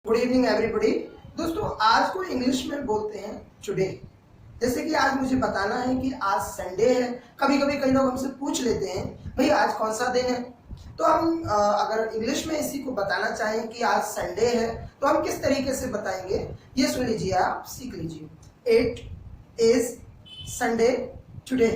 Good evening everybody. दोस्तों आज को इंग्लिश में बोलते हैं टुडे। जैसे कि आज मुझे बताना है कि आज संडे है। कभी कभी कई लोग हमसे पूछ लेते हैं भाई आज कौन सा दिन है। तो हम अगर इंग्लिश में इसी को बताना चाहें कि आज संडे है तो हम किस तरीके से बताएंगे, ये सुन लीजिए, आप सीख लीजिए। It is Sunday today.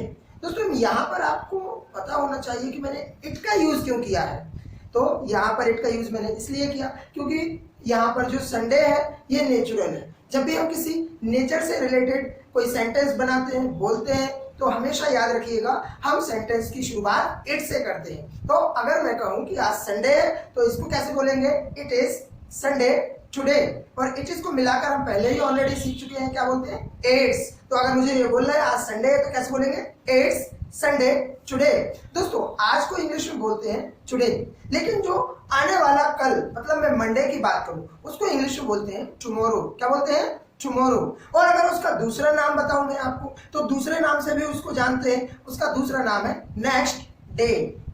दोस्तों यहाँ पर आपको पता होना चाहिए कि मैंने इट का यूज क्यों किया है। तो यहाँ पर इट का यूज मैंने इसलिए किया क्योंकि यहाँ पर जो संडे है ये नेचुरल है। जब भी हम किसी नेचर से रिलेटेड कोई सेंटेंस बनाते हैं, बोलते हैं, तो हमेशा याद रखिएगा हम सेंटेंस की शुरुआत इट से करते हैं। तो अगर मैं कहूँ कि आज संडे है तो इसको कैसे बोलेंगे, इट इज संडे टुडे। और इट इज को मिलाकर हम पहले ही ऑलरेडी सीख चुके हैं, क्या बोलते हैं, इट्स। तो अगर मुझे ये बोलना है आज संडे है तो कैसे बोलेंगे, इट्स संडे टुडे। दोस्तों आज को इंग्लिश में बोलते हैं टुडे, लेकिन जो आने वाला कल, मतलब मैं मंडे की बात करूं, उसको इंग्लिश में बोलते हैं टुमारो। क्या बोलते हैं, टुमारो। और अगर उसका दूसरा नाम बताऊं मैं आपको, तो दूसरे नाम से भी उसको जानते हैं। उसका दूसरा नाम है नेक्स्ट डे।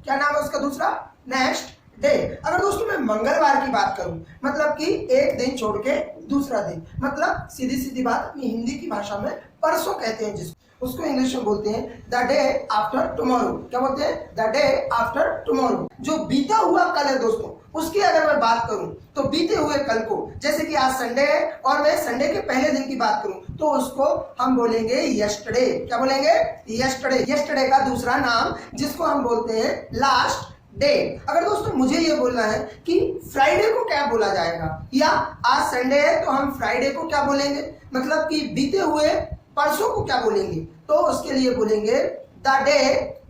क्या नाम है उसका दूसरा, नेक्स्ट डे। अगर दोस्तों मैं मंगलवार की बात करूं, मतलब कि एक दिन छोड़ के दूसरा दिन, मतलब सीधी सीधी बात अपनी हिंदी की भाषा में परसों कहते हैं जिसको, उसको इंग्लिश में बोलते हैं द डे आफ्टर टुमारो। क्या बोलते हैं, द डे आफ्टर टुमारो। जो बीता हुआ कल है दोस्तों, उसकी अगर मैं बात करूं तो बीते हुए कल को, जैसे कि आज संडे है और मैं संडे के पहले दिन की बात करूं तो उसको हम बोलेंगे यस्टरडे। क्या बोलेंगे, यस्टरडे। यस्टरडे का दूसरा नाम जिसको हम बोलते हैं लास्ट डे। अगर दोस्तों मुझे ये बोलना है कि फ्राइडे को क्या बोला जाएगा, या आज संडे है तो हम फ्राइडे को क्या बोलेंगे, मतलब कि बीते हुए परसों को क्या बोलेंगे, तो उसके लिए बोलेंगे द डे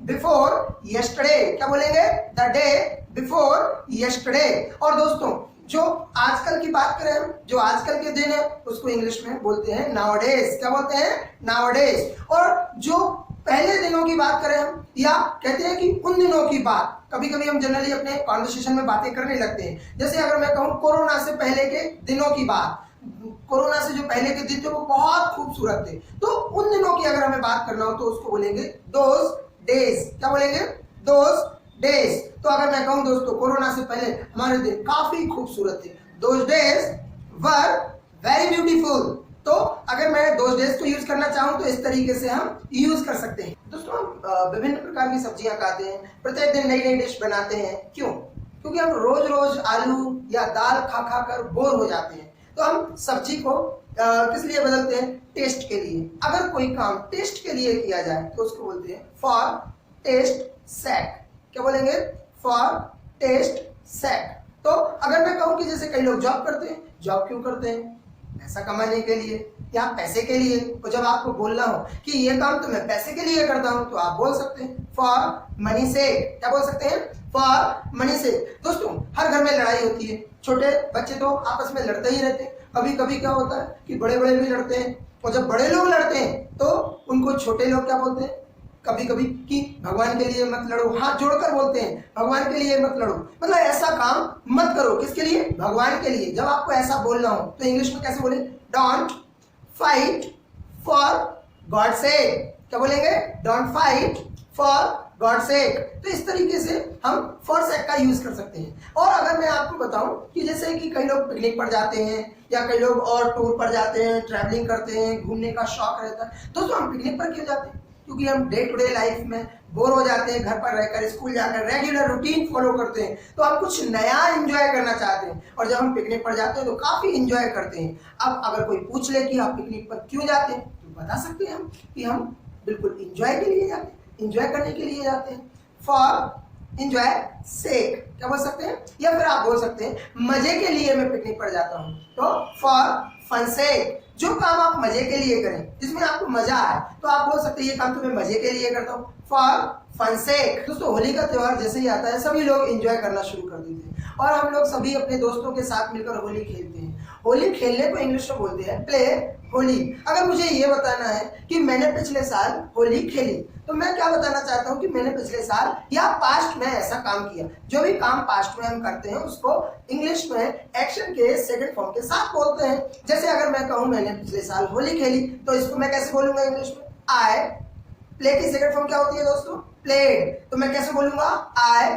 बिफोर यस्टरडे। क्या बोलेंगे, द डे बिफोर यस्टरडे। और दोस्तों जो आजकल की बात करें हम, जो आजकल के दिन है उसको इंग्लिश में बोलते हैं नाउअडेज। क्या बोलते हैं, नाउअडेज। और जो पहले दिनों की बात करें हम, या कहते हैं कि उन दिनों की बात, कभी कभी हम जनरली अपने कॉन्वर्सेशन में बातें करने लगते हैं। जैसे अगर मैं कहूँ कोरोना से पहले के दिनों की बात, कोरोना से जो पहले के दिन थे वो बहुत खूबसूरत थे, तो उन दिनों की अगर हमें बात करना हो तो उसको बोलेंगे दोज डेज। क्या बोलेंगे, दोज डेज। तो अगर मैं कहूँ दोस्तों कोरोना से पहले हमारे दिन काफी खूबसूरत थे, those days were very beautiful. तो अगर मैं दोज डेज को यूज करना चाहूँ तो इस तरीके से हम यूज कर सकते हैं। दोस्तों हम विभिन्न प्रकार की सब्जियां खाते हैं, प्रत्येक दिन नई नई डिश बनाते हैं। क्यों, क्योंकि हम रोज रोज आलू या दाल खा खा कर बोर हो जाते हैं। तो हम सब्जी को किस लिए बदलते हैं, टेस्ट के लिए। अगर कोई काम टेस्ट के लिए किया जाए तो उसको बोलते हैं फॉर टेस्ट सेक। क्या बोलेंगे, फॉर टेस्ट सेक। तो अगर मैं कहूँ कि जैसे कई लोग जॉब करते हैं, जॉब क्यों करते हैं, पैसा कमाने के लिए या पैसे के लिए। तो जब आपको बोलना हो कि ये काम तो मैं पैसे के लिए करता हूं तो आप बोल सकते हैं फॉर मनी से। क्या बोल सकते हैं, फॉर मनी से। दोस्तों हर घर में लड़ाई होती है, छोटे बच्चे तो आपस में लड़ते ही रहते हैं। कभी कभी क्या होता है कि बड़े बड़े भी लड़ते हैं, और जब बड़े लोग लड़ते हैं तो उनको छोटे लोग क्या बोलते हैं, कभी कभी कि भगवान के लिए मत लड़ो, हाथ जोड़कर बोलते हैं भगवान के लिए मत लड़ो, मतलब ऐसा काम मत करो। किसके लिए, भगवान के लिए। जब आपको ऐसा बोलना हो तो इंग्लिश में कैसे बोले, don't fight for God sake. क्या बोलेंगे, don't fight for God sake. तो इस तरीके से हम फॉर सेक का यूज कर सकते हैं। और अगर मैं आपको बताऊं कि जैसे कि कई लोग पिकनिक पर जाते हैं या कई लोग और टूर पर जाते हैं, ट्रैवलिंग करते हैं, घूमने का शौक रहता है। दोस्तों हम पिकनिक पर क्यों जाते हैं, क्योंकि हम डे टू डे लाइफ में बोर हो जाते हैं, घर पर रहकर, स्कूल जाकर रेगुलर रूटीन फॉलो करते हैं, तो हम कुछ नया एंजॉय करना चाहते हैं। और जब हम पिकनिक पर जाते हैं तो काफी एंजॉय करते हैं। अब अगर कोई पूछ ले कि आप पिकनिक पर क्यों जाते हैं, तो बता सकते हैं हम कि हम बिल्कुल एंजॉय के लिए जाते हैं, एंजॉय करने के लिए जाते हैं, फॉर एंजॉय सेक। क्या बोल सकते हैं, या फिर आप बोल सकते हैं मजे के लिए मैं पिकनिक पर जाता हूँ, तो फॉर फन सेक। जो काम आप मजे के लिए करें, जिसमें आपको मजा आए, तो आप बोल सकते हैं ये काम तो मैं मजे के लिए करता हूँ, फॉर फन सेक। दोस्तों होली का त्योहार जैसे ही आता है सभी लोग एंजॉय करना शुरू कर देते हैं, और हम लोग सभी अपने दोस्तों के साथ मिलकर होली खेलते हैं। होली खेलने को इंग्लिश में बोलते हैं प्ले होली। अगर मुझे ये बताना है कि मैंने पिछले साल होली खेली, तो मैं क्या बताना चाहता हूँ कि मैंने पिछले साल या पास्ट में ऐसा काम किया। जो भी काम पास्ट में हम करते हैं उसको इंग्लिश में एक्शन के सेकंड फॉर्म के साथ बोलते हैं। जैसे अगर मैं कहूँ मैंने पिछले साल होली खेली, तो इसको मैं कैसे बोलूंगा इंग्लिश में, आई। प्ले की सेकंड फॉर्म क्या होती है दोस्तों, प्लेड। तो मैं कैसे बोलूंगा, I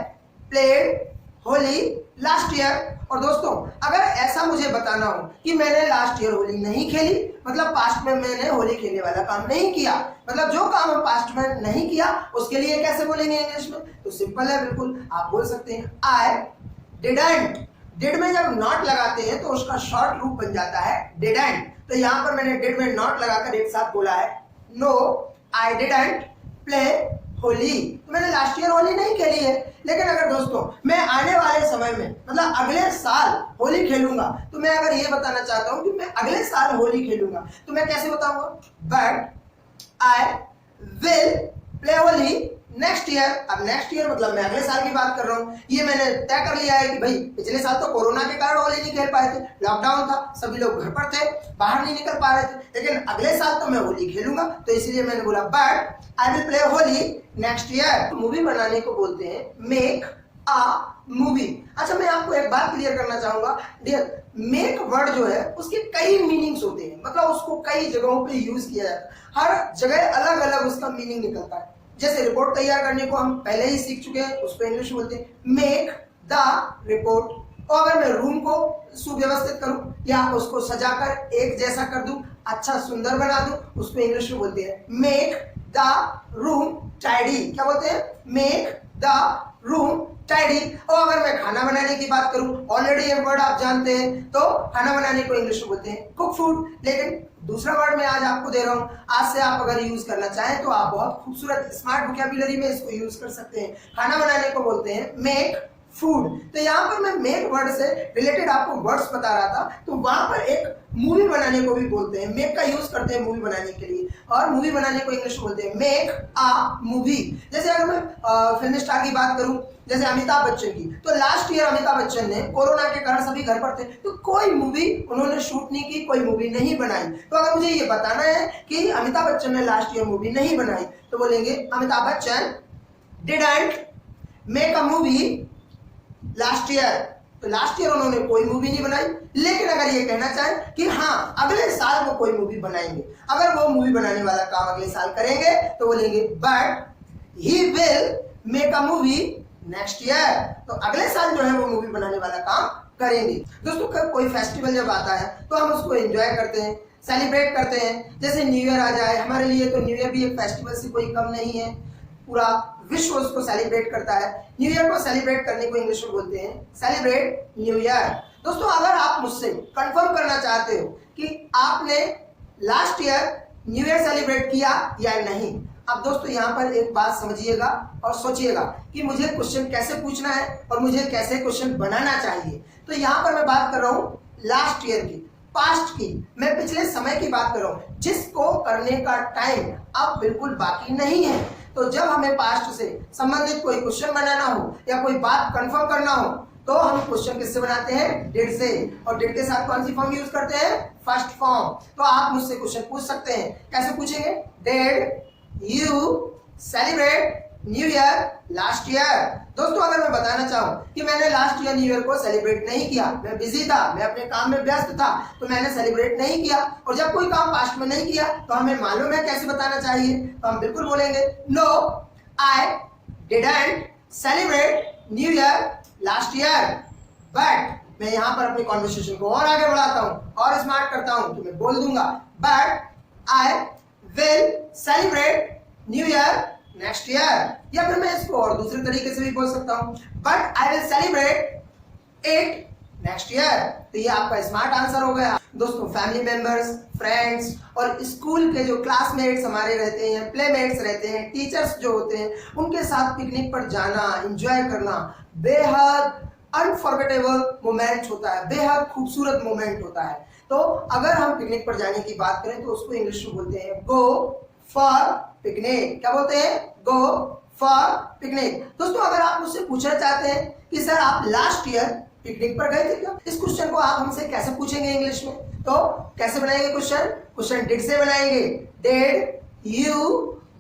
played Holi last year. और दोस्तों अगर ऐसा मुझे बताना हो कि मैंने लास्ट ईयर होली नहीं खेली, मतलब पास्ट में मैंने होली खेलने वाला काम नहीं किया, मतलब जो काम हम पास्ट में नहीं किया उसके लिए कैसे बोलेंगे इंग्लिश में? तो सिंपल है, बिल्कुल आप बोल सकते हैं आई डिडंट। डिड में जब नॉट लगाते हैं तो उसका शॉर्ट रूप बन जाता है डिडंट। तो यहां पर मैंने डिड में नॉट लगाकर एक साथ बोला है no I didn't play Holi. तो मैंने लास्ट ईयर होली नहीं खेली है। लेकिन अगर दोस्तों मैं आने वाले समय में मतलब अगले साल होली खेलूंगा, तो मैं अगर ये बताना चाहता हूं कि मैं अगले साल होली खेलूंगा, तो मैं कैसे बताऊंगा? But I will play Holi next year. अब नेक्स्ट ईयर मतलब मैं अगले साल की बात कर रहा हूं। ये मैंने तय कर लिया है कि भाई पिछले साल तो कोरोना के कारण होली नहीं खेल पाए थे, लॉकडाउन था, सभी लोग घर पर थे, बाहर नहीं निकल पा रहे थे, लेकिन अगले साल तो मैं होली खेलूंगा। तो इसलिए मैंने बोला but I will play Holi next year. Movie बनाने को बोलते हैं मेक अ मूवी। अच्छा, मैं आपको एक बात क्लियर करना चाहूंगा डियर, मेक वर्ड जो है उसके कई मीनिंग्स होते हैं, मतलब उसको कई जगहों पे यूज किया जाता है, हर जगह अलग अलग उसका मीनिंग निकलता है। जैसे रिपोर्ट तैयार करने को हम पहले ही सीख चुके हैं, उसको इंग्लिश में बोलते हैं मेक द रिपोर्ट। और अगर मैं रूम को सुव्यवस्थित करूं या उसको सजाकर एक जैसा कर दूं, अच्छा सुंदर बना दूं, उसको इंग्लिश में बोलते हैं मेक द रूम टाइडी। क्या बोलते हैं? Make the room tidy. और अगर मैं खाना बनाने की बात करूं, ऑलरेडी ये वर्ड आप जानते हैं, तो खाना बनाने को इंग्लिश में बोलते हैं कुक फूड। लेकिन दूसरा वर्ड मैं आज आपको दे रहा हूं, आज से आप अगर यूज करना चाहें तो आप बहुत खूबसूरत स्मार्ट वोकैबुलरी में इसको यूज कर सकते हैं। खाना बनाने को बोलते हैं मेक फूड। तो यहाँ पर मैं मेक वर्ड से रिलेटेड आपको वर्ड्स बता रहा था, तो वहां पर एक मूवी बनाने को भी बोलते हैं, मेक का यूज करते हैं मूवी बनाने के लिए, और मूवी बनाने को इंग्लिश में बोलते हैं मेक अ मूवी। जैसे अगर मैं फिल्म स्टार की बात करूं, जैसे अमिताभ बच्चन की, तो लास्ट ईयर अमिताभ बच्चन ने कोरोना के कारण सभी घर पर थे, तो कोई मूवी उन्होंने शूट नहीं की, कोई मूवी नहीं बनाई। तो अगर मुझे ये बताना है कि अमिताभ बच्चन ने लास्ट ईयर मूवी नहीं बनाई, तो बोलेंगे Amitabh Bachchan didn't make a movie last year. तो लास्ट ईयर उन्होंने कोई मूवी नहीं बनाई। लेकिन अगर ये कहना चाहें कि हाँ अगले साल वो कोई मूवी बनाएंगे, अगर वो मूवी बनाने वाला काम अगले साल करेंगे, तो बोलेंगे but he will make a movie next year. तो अगले साल जो है वो मूवी बनाने वाला काम करेंगे। दोस्तों कोई फेस्टिवल जब आता है तो हम उसको एंजॉय करते हैं, सेलिब्रेट करते हैं। जैसे न्यू ईयर आ जाए हमारे लिए, तो न्यू ईयर भी एक फेस्टिवल से कोई कम नहीं है, पूरा विश्व उसको सेलिब्रेट करता है। न्यू ईयर को सेलिब्रेट करने को इंग्लिश में बोलते हैं सेलिब्रेट न्यू ईयर। दोस्तों अगर आप मुझसे कंफर्म करना चाहते हो कि आपने last year new year celebrate किया या नहीं, अब दोस्तों यहाँ पर एक बात समझिएगा और सोचिएगा कि मुझे क्वेश्चन कैसे पूछना है और मुझे कैसे क्वेश्चन बनाना चाहिए। तो यहाँ पर मैं बात कर रहा हूँ लास्ट ईयर की, पास्ट की, मैं पिछले समय की बात कर रहा हूँ, जिसको करने का टाइम अब बिल्कुल बाकी नहीं है। तो जब हमें पास्ट से संबंधित कोई क्वेश्चन बनाना हो या कोई बात कंफर्म करना हो, तो हम क्वेश्चन किससे बनाते हैं? डिड से। और डिड के साथ कौन सी फॉर्म यूज करते हैं? First form. तो आप मुझसे क्वेश्चन पूछ सकते हैं, कैसे पूछेंगे? Did you celebrate new year last year? दोस्तों अगर मैं बताना चाहूं कि मैंने लास्ट ईयर न्यू ईयर को सेलिब्रेट नहीं किया, मैं बिजी था, मैं अपने काम में व्यस्त था, तो मैंने सेलिब्रेट नहीं किया। और जब कोई काम पास्ट में नहीं किया तो हमें मालूम है कैसे बताना चाहिए, तो हम बिल्कुल बोलेंगे no I didn't celebrate new year last year. But मैं यहाँ पर अपनी कॉन्वर्सेशन को और आगे बढ़ाता हूँ और स्मार्ट करता हूँ, तो मैं बोल दूंगा but I will celebrate new year next year. या फिर मैं इसको और दूसरे तरीके से भी बोल सकता हूं, but I will celebrate it next year. तो ये आपका स्मार्ट आंसर हो गया। दोस्तों फैमिली मेंबर्स, फ्रेंड्स और स्कूल के जो क्लासमेट्स हमारे रहते हैं, प्लेमेट्स रहते हैं, टीचर्स जो होते हैं, उनके साथ पिकनिक पर जाना, एंजॉय करना बेहद अनफॉरगेटेबल मोमेंट होता है, बेहद खूबसूरत मोमेंट होता है। तो अगर हम पिकनिक पर जाने की बात करें तो उसको इंग्लिश में बोलते हैं गो फॉर पिकनिक। क्या बोलते हैं? गो फॉर पिकनिक। दोस्तों अगर आप मुझसे पूछना चाहते हैं कि सर आप लास्ट ईयर पिकनिक पर गए थे क्या, इस क्वेश्चन को आप हमसे कैसे पूछेंगे इंग्लिश में? तो कैसे बनाएंगे क्वेश्चन? क्वेश्चन डिड से बनाएंगे, did you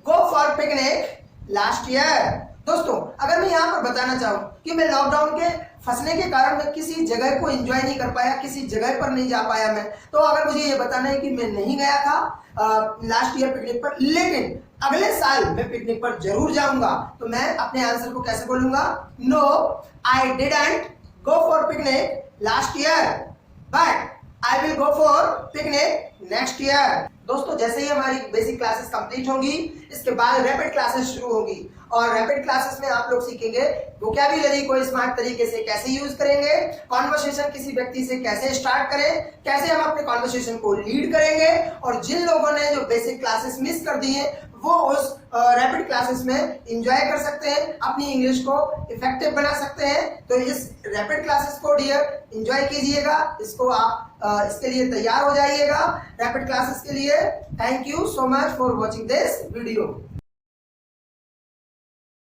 go for picnic last year. दोस्तों अगर मैं यहाँ पर बताना चाहूँ कि मैं लॉकडाउन के फंसने के कारण मैं किसी जगह को एंजॉय नहीं कर पाया, किसी जगह पर नहीं जा पाया मैं, तो अगर मुझे ये बताना है कि मैं नहीं गया था लास्ट ईयर पिकनिक पर, लेकिन अगले साल मैं पिकनिक पर जरूर जाऊंगा, तो मैं अपने आंसर को कैसे बोलूंगा? No I didn't go for picnic last year, but I will go for picnic next year. दोस्तों जैसे ही हमारी बेसिक क्लासेस कंप्लीट होंगी, इसके बाद रैपिड क्लासेस शुरू होगी और रैपिड क्लासेस में आप लोग सीखेंगे वोकैबुलरी को स्मार्ट तरीके से कैसे यूज करेंगे, कॉन्वर्सेशन किसी व्यक्ति से कैसे स्टार्ट करें, कैसे हम अपने कॉन्वर्सेशन को लीड करेंगे, और जिन लोगों ने जो बेसिक क्लासेस मिस कर दी हैं वो उस रैपिड क्लासेस में एंजॉय कर सकते हैं, अपनी इंग्लिश को इफेक्टिव बना सकते हैं। तो इस रैपिड क्लासेस को डियर एंजॉय कीजिएगा, इसको आप इसके लिए तैयार हो जाइएगा रैपिड क्लासेस के लिए। Thank you so much for watching this video.